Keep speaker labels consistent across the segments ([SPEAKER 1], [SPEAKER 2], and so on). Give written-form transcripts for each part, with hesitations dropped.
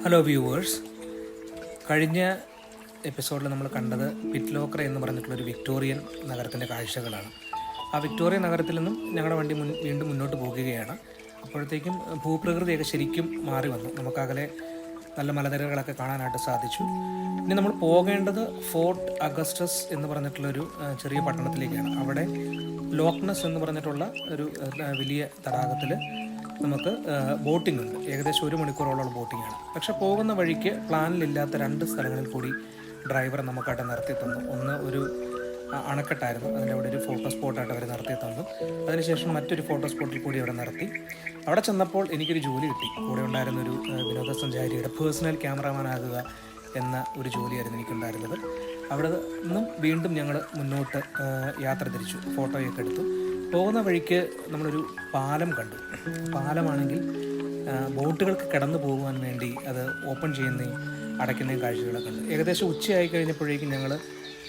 [SPEAKER 1] Hello viewers, കഴിഞ്ഞ എപ്പിസോഡിൽ നമ്മൾ കണ്ടത് പിറ്റ്ലോക്കറ എന്ന് പറഞ്ഞിട്ടുള്ളൊരു വിക്ടോറിയൻ നഗരത്തിൻ്റെ കാഴ്ചകളാണ്. ആ വിക്ടോറിയൻ നഗരത്തിൽ നിന്നും ഞങ്ങളുടെ വണ്ടി വീണ്ടും മുന്നോട്ട് പോകുകയാണ്. അപ്പോഴത്തേക്കും ഭൂപ്രകൃതിയൊക്കെ ശരിക്കും മാറി വന്നു. നമുക്കകലെ നല്ല മലനിരകളൊക്കെ കാണാനായിട്ട് സാധിച്ചു. ഇനി നമ്മൾ പോകേണ്ടത് ഫോർട്ട് അഗസ്റ്റസ് എന്ന് പറഞ്ഞിട്ടുള്ളൊരു ചെറിയ പട്ടണത്തിലേക്കാണ്. അവിടെ ലോക്നസ് എന്ന് പറഞ്ഞിട്ടുള്ള ഒരു വലിയ തടാകത്തിൽ നമുക്ക് ബോട്ടിംഗ് ഉണ്ട്. ഏകദേശം 1 മണിക്കൂറോളം ബോട്ടിംഗ് ആണ്. പക്ഷെ പോകുന്ന വഴിക്ക് പ്ലാനിലില്ലാത്ത 2 സ്ഥലങ്ങളിൽ കൂടി ഡ്രൈവർ നമുക്കായിട്ട് നിർത്തി തന്നു. ഒന്ന് ഒരു അണക്കെട്ടായിരുന്നു, അതിൻ്റെ അവിടെ ഒരു ഫോട്ടോ സ്പോട്ടായിട്ട് അവർ നിർത്തി തന്നു. അതിനുശേഷം മറ്റൊരു ഫോട്ടോ സ്പോട്ടിൽ കൂടി അവിടെ നിർത്തി. അവിടെ ചെന്നപ്പോൾ എനിക്കൊരു ജോലി കിട്ടി. കൂടെ ഉണ്ടായിരുന്നൊരു വിനോദസഞ്ചാരിയുടെ പേഴ്സണൽ ക്യാമറാമാൻ ആകുക എന്ന ഒരു ജോലിയായിരുന്നു എനിക്കുണ്ടായിരുന്നത്. അവിടെ നിന്നും വീണ്ടും ഞങ്ങൾ മുന്നോട്ട് യാത്ര തിരിച്ചു. ഫോട്ടോയൊക്കെ എടുത്തു. പോകുന്ന വഴിക്ക് നമ്മളൊരു പാലം കണ്ടു. പാലമാണെങ്കിൽ ബോട്ടുകൾക്ക് കിടന്നു പോകുവാൻ വേണ്ടി അത് ഓപ്പൺ ചെയ്യുന്നതും അടയ്ക്കുന്നതും കാഴ്ചകളൊക്കെ ഉണ്ട്. ഏകദേശം ഉച്ചയായി കഴിഞ്ഞപ്പോഴേക്കും ഞങ്ങൾ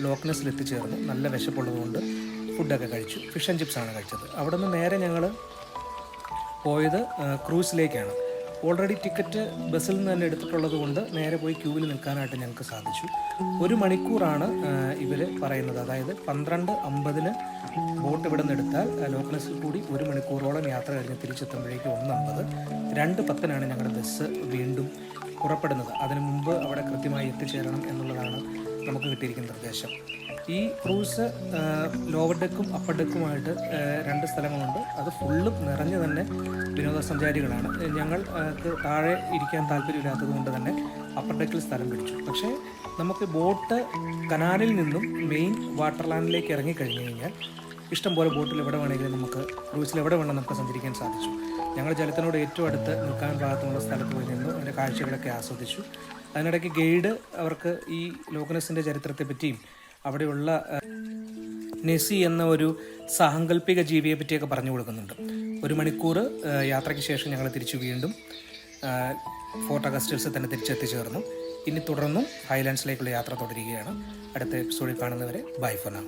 [SPEAKER 1] ലോക്നസിൽ എത്തിച്ചേർന്നു. നല്ല വിശപ്പുള്ളതുകൊണ്ട് ഫുഡൊക്കെ കഴിച്ചു. ഫിഷ് ആൻഡ് ചിപ്സാണ് കഴിച്ചത്. അവിടെ നിന്ന് നേരെ ഞങ്ങൾ പോയത് ക്രൂസിലേക്കാണ്. ഓൾറെഡി ടിക്കറ്റ് ബസ്സിൽ നിന്ന് തന്നെ എടുത്തിട്ടുള്ളത് കൊണ്ട് നേരെ പോയി ക്യൂവിൽ നിൽക്കാനായിട്ട് ഞങ്ങൾക്ക് സാധിച്ചു. 1 മണിക്കൂറാണ് ഇവർ പറയുന്നത്. അതായത് 12:50 ബോട്ട് ഇവിടെ നിന്ന് എടുത്താൽ ലോക്നസിൽ കൂടി 1 മണിക്കൂറോളം യാത്ര കഴിഞ്ഞ് തിരിച്ചെത്തുമ്പോഴേക്കും 1:50. 2:10 ഞങ്ങളുടെ ബസ് വീണ്ടും പുറപ്പെടുന്നത്. അതിനു മുമ്പ് അവിടെ കൃത്യമായി എത്തിച്ചേരണം എന്നുള്ളതാണ് നമുക്ക് കിട്ടിയിരിക്കുന്ന നിർദ്ദേശം. ഈ ക്രൂസ് ലോവർ ഡെക്കും അപ്പർ ഡെക്കുമായിട്ട് 2 സ്ഥലങ്ങളുണ്ട്. അത് ഫുള്ളും നിറഞ്ഞ് തന്നെ വിനോദസഞ്ചാരികളാണ്. ഞങ്ങൾക്ക് താഴെ ഇരിക്കാൻ താല്പര്യമില്ലാത്തത് കൊണ്ട് തന്നെ അപ്പർ ഡെക്കിൽ സ്ഥലം പിടിച്ചു. പക്ഷേ നമുക്ക് ബോട്ട് കനാലിൽ നിന്നും മെയിൻ വാട്ടർലാൻഡിലേക്ക് ഇറങ്ങിക്കഴിഞ്ഞ് കഴിഞ്ഞാൽ ഇഷ്ടംപോലെ ബോട്ടിൽ എവിടെ വേണമെങ്കിലും നമുക്ക് ക്രൂസിൽ എവിടെ വേണം നമുക്ക് സഞ്ചരിക്കാൻ സാധിച്ചു. ഞങ്ങൾ ജലത്തിനോട് ഏറ്റവും അടുത്ത് നിൽക്കാൻ പാകത്തുള്ള സ്ഥലത്ത് പോയി നിന്നു. അതിൻ്റെ കാഴ്ചകളൊക്കെ ആസ്വദിച്ചു. അതിനിടയ്ക്ക് ഗൈഡ് അവർക്ക് ഈ ലോക്നസിൻ്റെ ചരിത്രത്തെ പറ്റിയും അവിടെയുള്ള നെസി എന്ന ഒരു സാങ്കല്പിക ജീവിയെ പറ്റിയൊക്കെ പറഞ്ഞു കൊടുക്കുന്നുണ്ട്. 1 മണിക്കൂർ യാത്രയ്ക്ക് ശേഷം ഞങ്ങൾ തിരിച്ചു വീണ്ടും ഫോർട്ട് അഗസ്റ്റസിൽ തന്നെ തിരിച്ചെത്തിച്ചേർന്നു. ഇനി തുടർന്നും ഹൈലാൻഡ്സിലേക്കുള്ള യാത്ര തുടരുകയാണ്. അടുത്ത എപ്പിസോഡിൽ കാണുന്നവരെ ബൈ ഫോർ നൗ.